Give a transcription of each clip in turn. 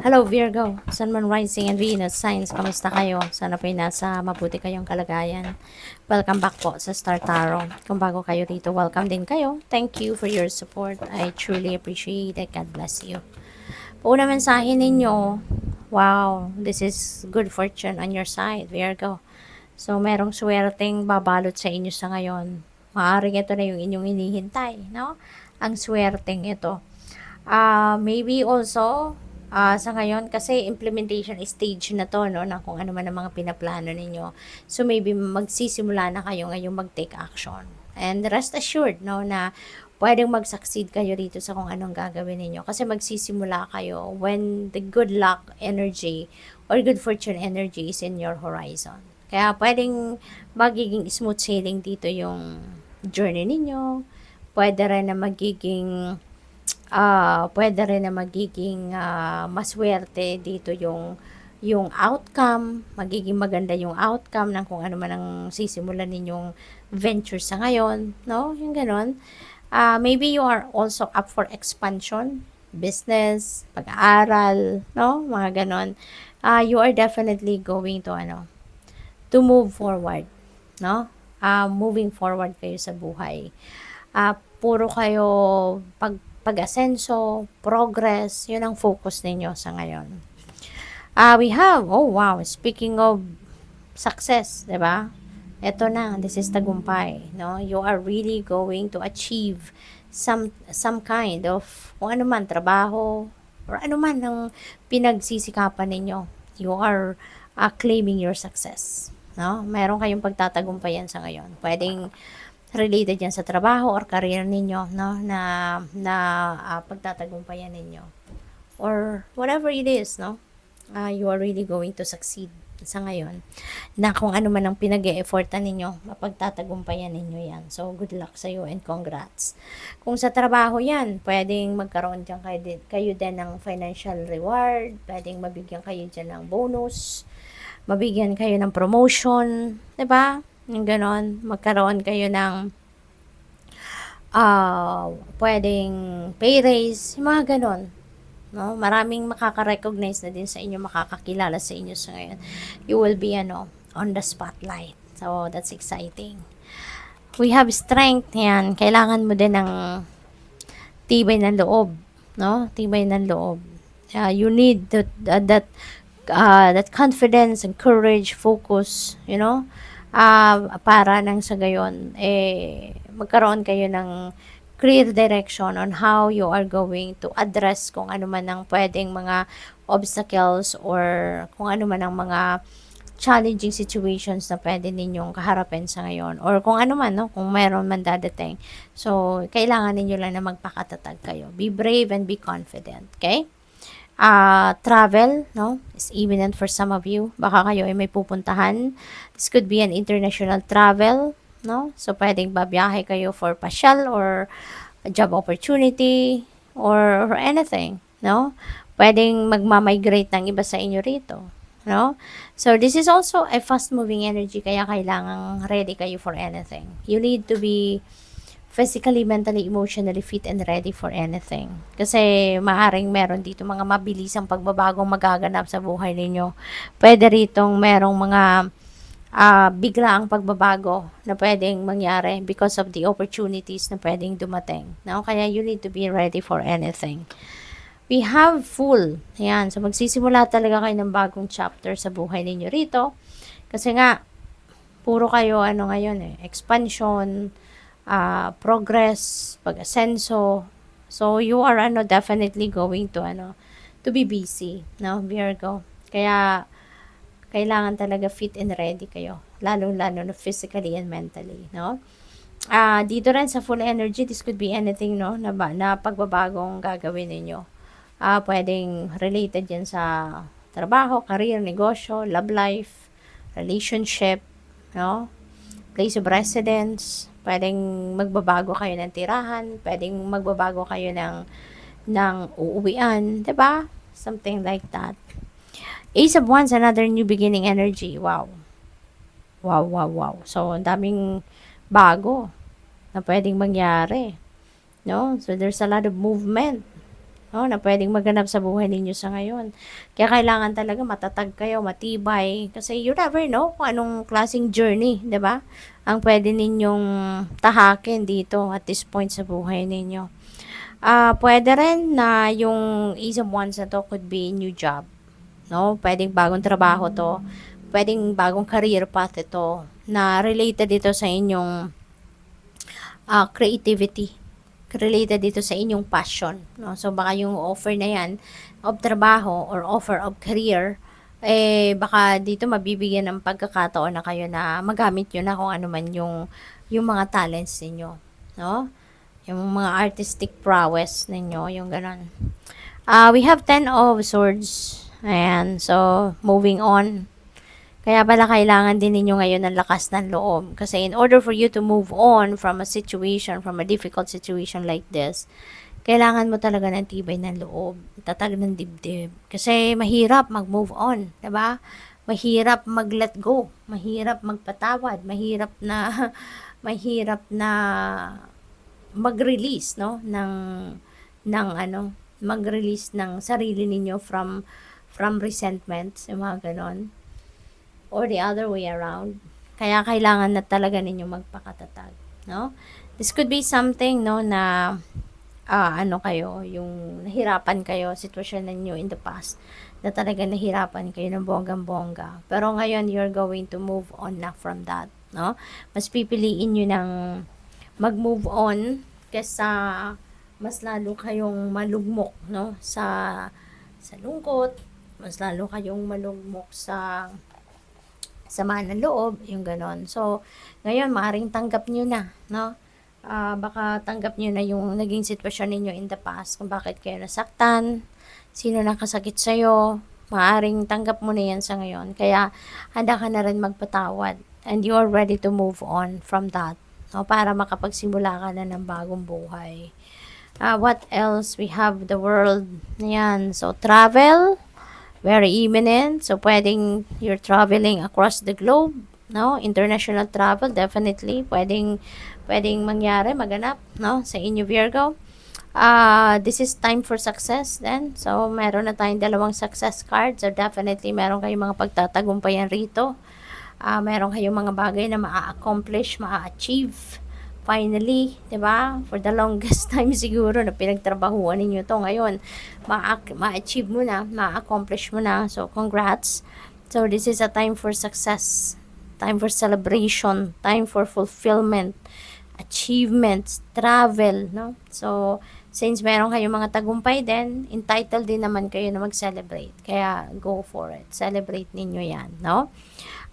Hello Virgo, Sun, Moon, Rising, and Venus signs. Kamusta kayo? Sana po'y nasa mabuti kayong kalagayan. Welcome back po sa Star Tarot. Kung bago kayo rito, welcome din kayo. Thank you for your support. I truly appreciate it. God bless you. Una mensahe ninyo, wow, this is good fortune on your side, Virgo. So, merong swerteng babalot sa inyo sa ngayon. Maaaring ito na yung inyong hinihintay, no? Ang swerteng ito. Maybe also, sa ngayon, kasi implementation stage na to, no, na kung ano man ang mga pinaplano ninyo. So, maybe magsisimula na kayo ngayong mag-take action. And rest assured, no, na pwedeng mag-succeed kayo dito sa kung anong gagawin ninyo. Kasi magsisimula kayo when the good luck energy or good fortune energy is in your horizon. Kaya pwedeng magiging smooth sailing dito yung journey ninyo. Pwede rin na magiging maswerte dito yung outcome, magiging maganda yung outcome ng kung ano man ang sisimulan ninyong venture sa ngayon, no? Yung ganon. Maybe you are also up for expansion, business, pag-aaral, no? Mga ganon. You are definitely going to move forward, no? Moving forward kayo sa buhay. Puro kayo pag-asenso, progress, yun ang focus ninyo sa ngayon. We have, oh wow, speaking of success, di ba? Ito na, this is tagumpay, no? You are really going to achieve some kind of, kung ano man, trabaho, or ano man ang pinagsisikapan ninyo. You are claiming your success, no? Meron kayong pagtatagumpayan sa ngayon. Pwedeng related yan sa trabaho or career ninyo, no, na pagtatagumpayan ninyo or whatever it is, no. You are really going to succeed sa ngayon na kung ano man ang pinag-e-effortan ninyo, mapagtatagumpayan ninyo yan. So good luck sa iyo and congrats. Kung sa trabaho yan, pwedeng magkaroon dyan kayo din ng financial reward, pwedeng mabigyan kayo dyan ng bonus, mabigyan kayo ng promotion, 'di ba? Yung ganon, magkaroon kayo ng pwedeng pay raise, yung mga ganon. No? Maraming makaka-recognize na din sa inyo, makakakilala sa inyo sa ngayon. You will be on the spotlight. So, that's exciting. We have strength yan. Kailangan mo din ng tibay ng loob. No? Tibay ng loob. You need that confidence and courage, focus, para nang sa gayon, magkaroon kayo ng clear direction on how you are going to address kung ano man ang pwedeng mga obstacles or kung ano man ang mga challenging situations na pwede ninyong kaharapin sa ngayon or kung ano man, no, kung mayroon man dadating. So, kailangan ninyo lang na magpakatatag kayo. Be brave and be confident, okay? Travel, no, is imminent for some of you. Baka kayo ay may pupuntahan. This could be an international travel, no? So, pwedeng babiyahe kayo for pasyal or a job opportunity or anything, no? Pwedeng magmamigrate ng iba sa inyo rito, no? So, this is also a fast-moving energy, kaya kailangan ready kayo for anything. You need to be physically, mentally, emotionally fit and ready for anything. Kasi maaring meron dito mga mabilisang pagbabagong magaganap sa buhay ninyo. Pwede ritong merong mga biglaang pagbabago na pwedeng mangyari because of the opportunities na pwedeng dumating. No? Kaya you need to be ready for anything. We have full. Ayan. So, magsisimula talaga kayo ng bagong chapter sa buhay ninyo rito. Kasi nga, puro kayo ngayon expansion, progress, pag-asenso. So, you are definitely going to be busy, no, Virgo. Kaya, kailangan talaga fit and ready kayo. Lalo-lalo na physically and mentally, no? Dito rin sa full energy, this could be anything, no, na pagbabagong gagawin ninyo. Pwedeng related yan sa trabaho, career, negosyo, love life, relationship, no? Place of residence, pwedeng magbabago kayo ng tirahan, pwedeng magbabago kayo ng uuwian, 'di ba? Something like that. Ace of Wands, another new beginning energy. Wow. Wow, wow, wow. So, ang daming bago na pwedeng mangyari, no? So, there's a lot of movement. no, na pwedeng maganap sa buhay ninyo sa ngayon. Kaya kailangan talaga matatag kayo, matibay, kasi you never know kung anong klaseng journey, 'di ba? Ang pwede ninyong tahakin dito at this point sa buhay ninyo. Pwede rin na yung Ace of Wands na to could be new job, no? Pwedeng bagong trabaho to, pwedeng bagong career path ito na related dito sa inyong creativity, related dito sa inyong passion, no? So baka yung offer na yan of trabaho or offer of career, baka dito mabibigyan ng pagkakataon na kayo na magamit nyo na kung ano man yung mga talents ninyo, no? Yung mga artistic prowess ninyo, yung ganon. We have 10 of swords. Ayan, so moving on. Kaya pala kailangan din ninyo ngayon ng lakas ng loob. Kasi in order for you to move on from a situation, from a difficult situation like this, kailangan mo talaga ng tibay ng loob, tatag ng dibdib. Kasi mahirap mag-move on, 'di ba? Mahirap mag-let go, mahirap magpatawad, mahirap na mahirap na mag-release, no, ng ano, mag-release ng sarili ninyo from resentments, yung mga ganon, or the other way around. Kaya kailangan na talaga ninyo magpakatatag, no? This could be something, no, na ano kayo, yung nahirapan kayo, sitwasyon ninyo in the past, na talaga nahirapan kayo ng bonggang-bongga. Pero ngayon, you're going to move on na from that, no? Mas pipiliin nyo ng mag-move on kesa mas lalo kayong malugmok, no, sa lungkot, mas lalo kayong malugmok sa sama ng loob, yung ganon. So ngayon maaring tanggap niyo na, no, baka tanggap niyo na yung naging sitwasyon ninyo in the past, kung bakit kayo nasaktan, sino nakasakit sa'yo, maaring tanggap mo na yan sa ngayon. Kaya handa ka na rin magpatawad and you are ready to move on from that, no, para makapagsimula ka na ng bagong buhay. What else? We have the world. Yan. So, travel. Very imminent. So, pwedeng you're traveling across the globe. No? International travel, definitely. Pwedeng mangyari, maganap, no? Sa inyo, Virgo. This is time for success then. So, meron na tayong dalawang success cards. So, definitely, meron kayong mga pagtatagumpayan rito. Meron kayong mga bagay na maa-accomplish, maa-achieve. Finally, 'di ba? For the longest time siguro na pinagtrabahuan ninyo 'to, ngayon ma-achieve mo na, ma-accomplish mo na. So congrats. So this is a time for success, time for celebration, time for fulfillment, achievements, travel, no? So since meron kayong mga tagumpay din, entitled din naman kayo na mag-celebrate. Kaya go for it. Celebrate ninyo 'yan, no?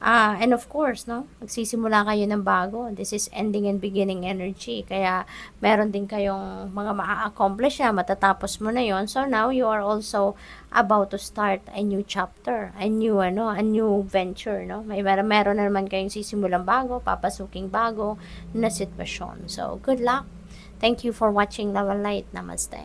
And of course, no, magsisimula kayo ng bago. This is ending and beginning energy. Kaya meron din kayong mga maa-accomplish na, matatapos mo na yon. So now you are also about to start a new chapter, a new venture, no? Meron na naman kayong sisimulang bago, papasuking bago na sitwasyon. So good luck. Thank you for watching Love and Light. Namaste.